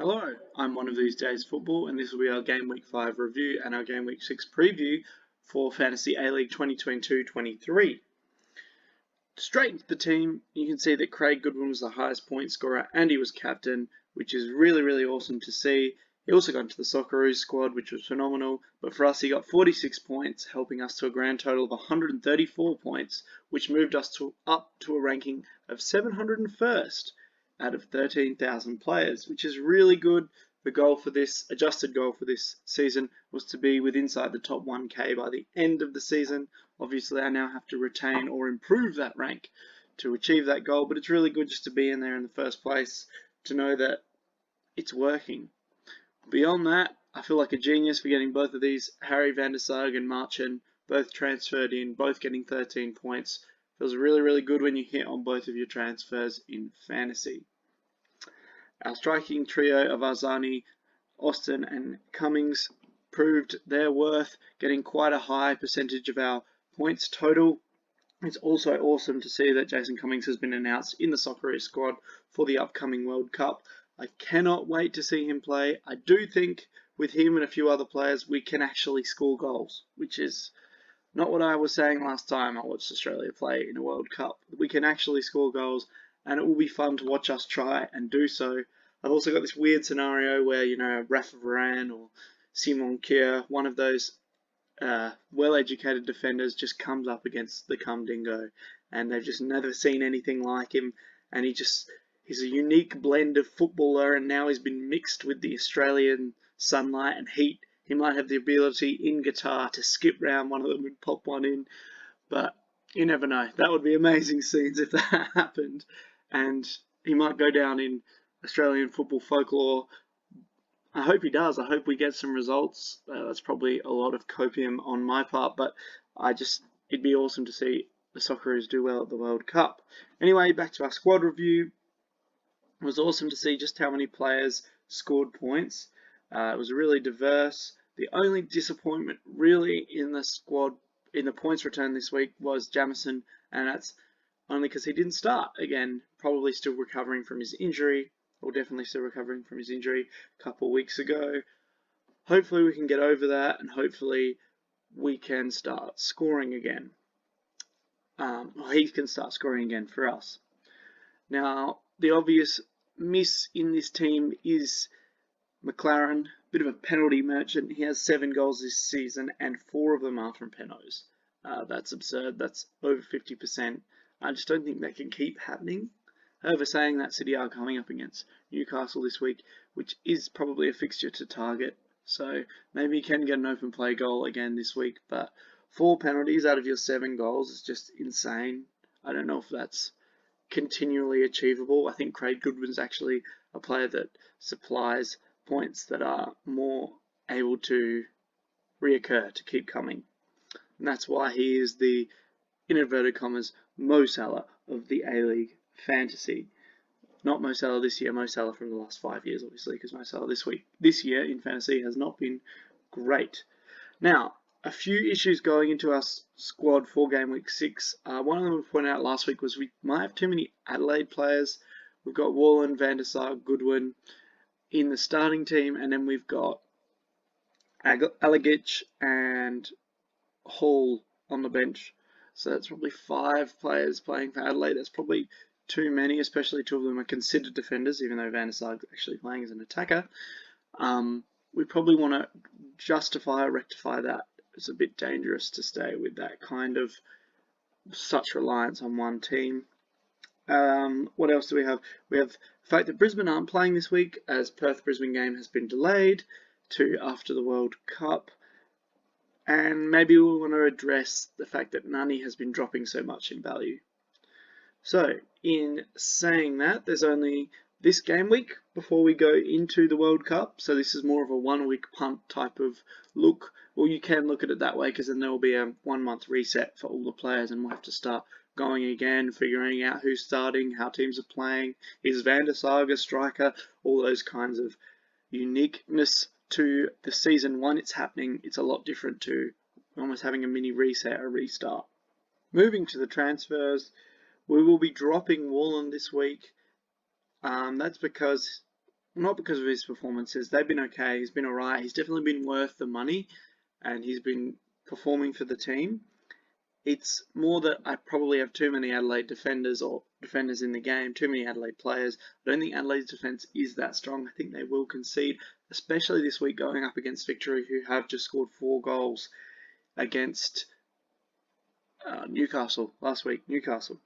Hello, I'm One of These Days Football, and this will be our Game Week 5 review and our Game Week 6 preview for Fantasy A-League 2022-23. Straight into the team, you can see that Craig Goodwin was the highest point scorer and he was captain, which is really awesome to see. He also got into the Socceroos squad, which was phenomenal, but for us he got 46 points, helping us to a grand total of 134 points, which moved us up to a ranking of 701st out of 13,000 players, which is really good. The goal for this, adjusted goal for this season, was to be inside the top 1k by the end of the season. Obviously, I now have to retain or improve that rank to achieve that goal, but it's really good just to be in there in the first place, to know that it's working. Beyond that, I feel like a genius for getting both of these. Harry van der Sar and Marchen both transferred in, both getting 13 points. Feels really good when you hit on both of your transfers in fantasy. Our striking trio of Arzani, Austin and Cummings proved their worth, getting quite a high percentage of our points total. It's also awesome to see that Jason Cummings has been announced in the Socceroos squad for the upcoming World Cup. I cannot wait to see him play. I do think with him and a few other players we can actually score goals, which is not what I was saying last time I watched Australia play in a World Cup. We can actually score goals, and it will be fun to watch us try and do so. I've also got this weird scenario where, Rafa Varane or Simon Kjær, one of those well-educated defenders, just comes up against the Cum Dingo, and they've just never seen anything like him, and he's a unique blend of footballer, and now he's been mixed with the Australian sunlight and heat. He might have the ability in Qatar to skip round one of them and pop one in, but you never know. That would be amazing scenes if that happened, and he might go down in Australian football folklore. I hope he does. I hope we get some results. That's probably a lot of copium on my part, but it'd be awesome to see the Socceroos do well at the World Cup. Anyway, back to our squad review. It was awesome to see just how many players scored points. It was really diverse. The only disappointment really in the squad, in the points return this week, was Jamison, and that's only because he didn't start. Again, probably still recovering from his injury, or definitely still recovering from his injury a couple of weeks ago. Hopefully we can get over that, and hopefully we can start scoring again. He can start scoring again for us. Now, the obvious miss in this team is McLaren, bit of a penalty merchant. He has 7 goals this season and 4 of them are from penos. That's absurd. That's over 50%. I just don't think that can keep happening. However, saying that, City are coming up against Newcastle this week, which is probably a fixture to target. So maybe he can get an open play goal again this week. But 4 penalties out of your 7 goals is just insane. I don't know if that's continually achievable. I think Craig Goodwin's actually a player that supplies points that are more able to reoccur, to keep coming. And that's why he is the, in inverted commas, Mo Salah of the A-League fantasy. Not Mo Salah this year, Mo Salah from the last 5 years, obviously, because Mo Salah this year in fantasy has not been great. Now, a few issues going into our squad for Game Week 6. One of them we pointed out last week was we might have too many Adelaide players. We've got Wallen, Van der Sar, Goodwin in the starting team, and then we've got Alagic and Hall on the bench. So that's probably 5 players playing for Adelaide. That's probably too many, especially 2 of them are considered defenders, even though Van der Sar is actually playing as an attacker. We probably want to justify or rectify that. It's a bit dangerous to stay with that kind of such reliance on one team. What else do we have? We have the fact that Brisbane aren't playing this week, as Perth-Brisbane game has been delayed to after the World Cup. And maybe we want to address the fact that Nani has been dropping so much in value. So, in saying that, there's only this game week before we go into the World Cup. So this is more of a 1-week punt type of look. Well, you can look at it that way, because then there will be a 1-month reset for all the players, and we'll have to start going again, figuring out who's starting, how teams are playing, is Van der Sar a striker, all those kinds of uniqueness to the season when it's happening. It's a lot different to almost having a mini reset or restart. Moving to the transfers, we will be dropping Wallen this week. That's because not because of his performances. They've been okay. He's been alright. He's definitely been worth the money, and he's been performing for the team. It's more that I probably have too many Adelaide defenders or defenders in the game, too many Adelaide players. I don't think Adelaide's defence is that strong. I think they will concede, especially this week going up against Victory, who have just scored 4 goals against Newcastle last week. Newcastle.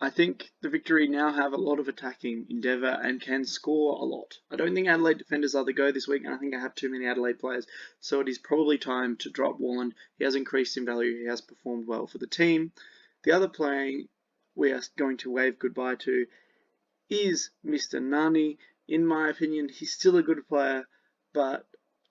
I think the Victory now have a lot of attacking endeavour and can score a lot. I don't think Adelaide defenders are the go this week, and I think I have too many Adelaide players, so it is probably time to drop Wallen. He has increased in value, he has performed well for the team. The other player we are going to wave goodbye to is Mr. Nani. In my opinion, he's still a good player, but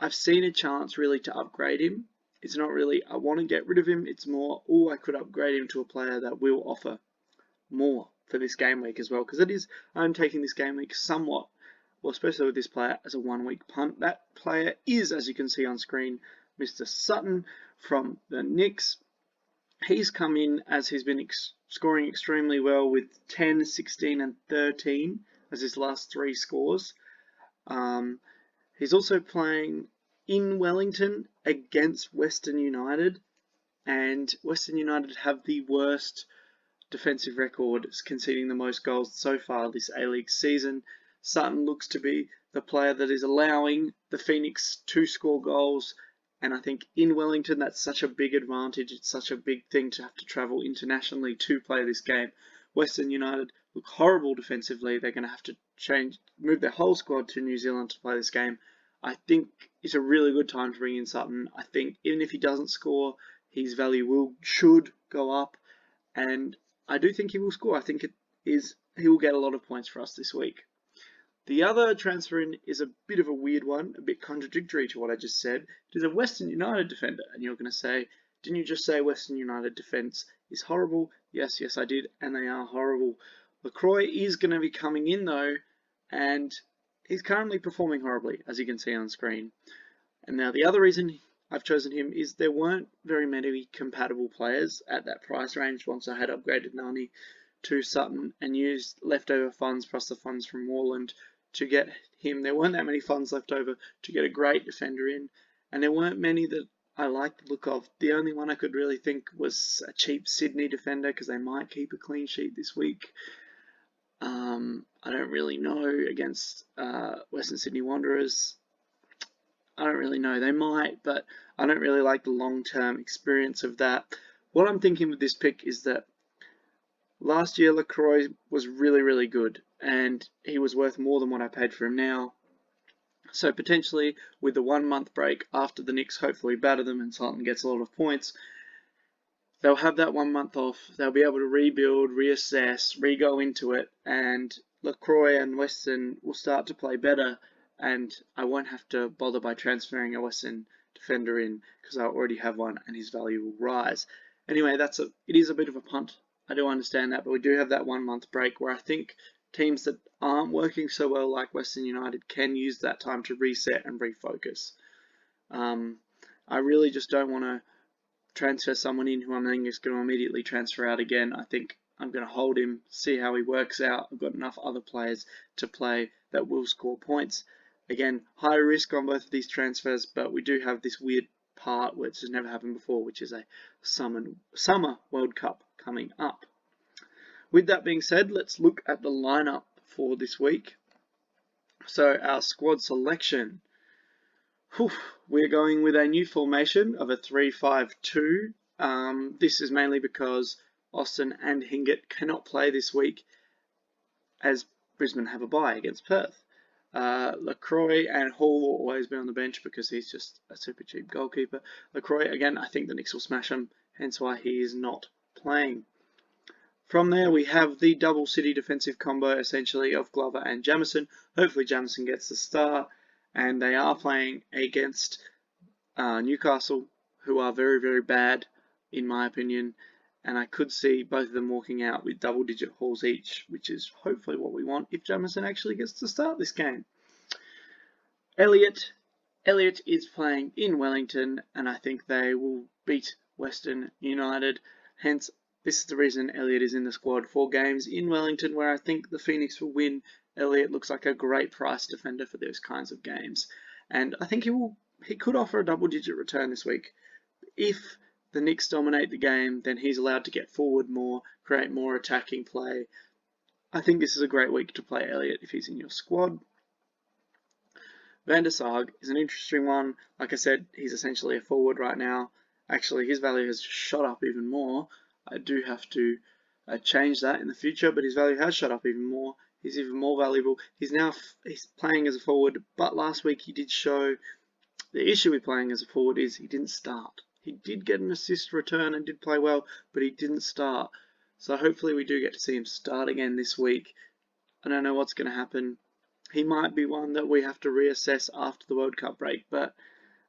I've seen a chance really to upgrade him. It's not really, I want to get rid of him, it's more, I could upgrade him to a player that will offer more for this game week as well, because I'm taking this game week somewhat, well, especially with this player, as a 1 week punt. That player is, as you can see on screen, Mr. Sutton from the Knicks. He's come in as he's been scoring extremely well with 10, 16 and 13 as his last 3 scores. He's also playing in Wellington against Western United, and Western United have the worst defensive record, conceding the most goals so far this A-League season. Sutton looks to be the player that is allowing the Phoenix to score goals, and I think in Wellington that's such a big advantage. It's such a big thing to have to travel internationally to play this game. Western United look horrible defensively. They're going to have to move their whole squad to New Zealand to play this game. I think it's a really good time to bring in Sutton. I think even if he doesn't score, his value should go up, and I do think he will score. I think he will get a lot of points for us this week. The other transfer in is a bit of a weird one, a bit contradictory to what I just said. It is a Western United defender, and you're going to say, didn't you just say Western United defence is horrible? Yes, I did, and they are horrible. LaCroix is going to be coming in though, and he's currently performing horribly, as you can see on screen. And now the other reason I've chosen him is there weren't very many compatible players at that price range once I had upgraded Nani to Sutton and used leftover funds plus the funds from Warland to get him. There weren't that many funds left over to get a great defender in, and there weren't many that I liked the look of. The only one I could really think was a cheap Sydney defender, because they might keep a clean sheet this week. I don't really know against Western Sydney Wanderers. I don't really know. They might, but I don't really like the long-term experience of that. What I'm thinking with this pick is that last year LaCroix was really, really good, and he was worth more than what I paid for him now. So potentially, with the 1 month break after the Knicks hopefully batter them and Sutton gets a lot of points, they'll have that 1 month off. They'll be able to rebuild, reassess, re-go into it, and LaCroix and Western will start to play better, and I won't have to bother by transferring a Western defender in because I already have one and his value will rise. Anyway, it is a bit of a punt. I do understand that, but we do have that 1 month break where I think teams that aren't working so well like Western United can use that time to reset and refocus. I really just don't want to transfer someone in who I'm then just going to immediately transfer out again. I think I'm going to hold him, see how he works out. I've got enough other players to play that will score points. Again, high risk on both of these transfers, but we do have this weird part which has never happened before, which is a summer World Cup coming up. With that being said, let's look at the lineup for this week. So our squad selection. We're going with a new formation of a 3-5-2. This is mainly because Austin and Hingett cannot play this week as Brisbane have a bye against Perth. LaCroix and Hall will always be on the bench because he's just a super cheap goalkeeper. LaCroix, again, I think the Knicks will smash him, hence why he is not playing. From there, we have the double City defensive combo, essentially, of Glover and Jamison. Hopefully Jamison gets the start, and they are playing against Newcastle, who are very, very bad, in my opinion. And I could see both of them walking out with double-digit hauls each, which is hopefully what we want if Jamison actually gets to start this game. Elliott is playing in Wellington, and I think they will beat Western United. Hence, this is the reason Elliott is in the squad. 4 games in Wellington, where I think the Phoenix will win Elliott looks like a great price defender for those kinds of games, and I think he could offer a double-digit return this week. If the Knicks dominate the game, then he's allowed to get forward more, create more attacking play. I think this is a great week to play Elliott if he's in your squad. Van der Sar is an interesting one. Like I said, he's essentially a forward right now. Actually, his value has shot up even more. I do have to change that in the future, but his value has shot up even more. He's even more valuable. He's playing as a forward, but last week he did show the issue with playing as a forward is he didn't start. He did get an assist return and did play well, but he didn't start. So hopefully we do get to see him start again this week. I don't know what's going to happen. He might be one that we have to reassess after the World Cup break, but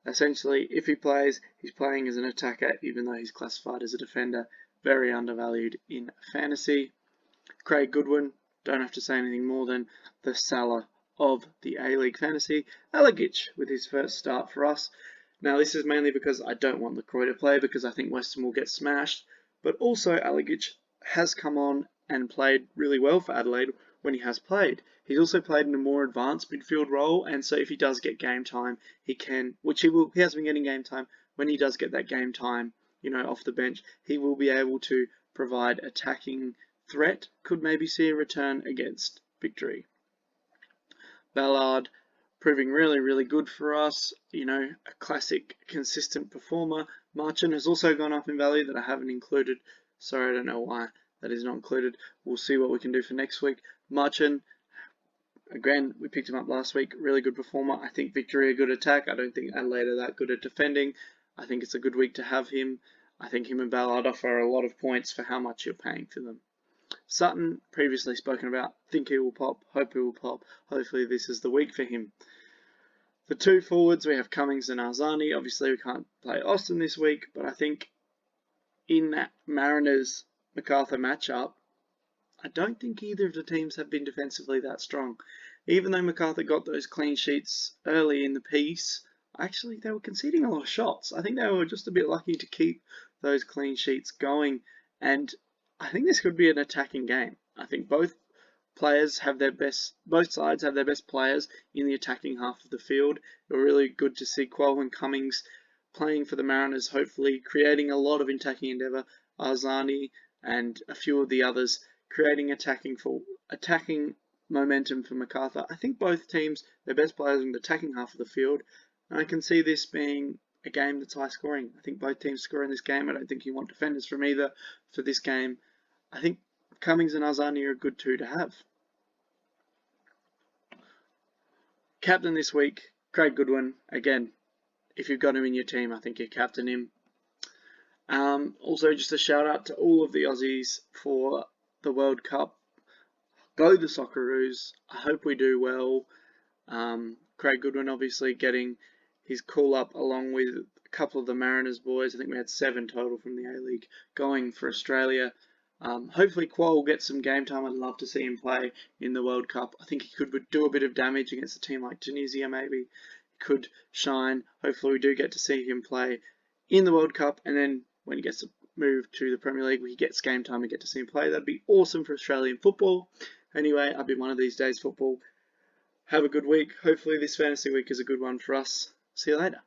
essentially, if he plays, he's playing as an attacker, even though he's classified as a defender. Very undervalued in fantasy. Craig Goodwin, don't have to say anything more than the Salah of the A-League Fantasy. Alagic with his first start for us. Now, this is mainly because I don't want LaCroix to play, because I think Western will get smashed, but also Alagic has come on and played really well for Adelaide when he has played. He's also played in a more advanced midfield role, and so if he does get game time, he can, which he has been getting game time, when he does get that game time, off the bench, he will be able to provide attacking threat, could maybe see a return against Victory. Ballard, proving really, really good for us, a classic consistent performer. Marchand has also gone up in value that I haven't included. Sorry, I don't know why that is not included. We'll see what we can do for next week. Marchand, again, we picked him up last week. Really good performer. I think Victory a good attack. I don't think Adelaide are that good at defending. I think it's a good week to have him. I think him and Ballard offer a lot of points for how much you're paying for them. Sutton, previously spoken about. Think he will pop. Hope he will pop. Hopefully this is the week for him. The two forwards, we have Cummings and Arzani. Obviously we can't play Austin this week, but I think in that Mariners MacArthur matchup, I don't think either of the teams have been defensively that strong. Even though MacArthur got those clean sheets early in the piece, actually they were conceding a lot of shots. I think they were just a bit lucky to keep those clean sheets going, and I think this could be an attacking game. I think both sides have their best players in the attacking half of the field. It was really good to see Quell and Cummings playing for the Mariners, hopefully creating a lot of attacking endeavour. Arzani and a few of the others creating attacking momentum for MacArthur. I think both teams, their best players in the attacking half of the field, and I can see this being a game that's high scoring. I think both teams score in this game. I don't think you want defenders from either for this game. I think Cummings and Arzani are a good two to have. Captain this week, Craig Goodwin. Again, if you've got him in your team, I think you captain him. Also, just a shout out to all of the Aussies for the World Cup. Go the Socceroos. I hope we do well. Craig Goodwin obviously getting his call up along with a couple of the Mariners boys. I think we had 7 total from the A-League going for Australia. Hopefully Qual will get some game time. I'd love to see him play in the World Cup. I think he could do a bit of damage against a team like Tunisia maybe. He could shine. Hopefully we do get to see him play in the World Cup, and then when he gets to move to the Premier League, he gets game time and get to see him play. That'd be awesome for Australian football. Anyway, I've been one of these days football. Have a good week. Hopefully this fantasy week is a good one for us. See you later.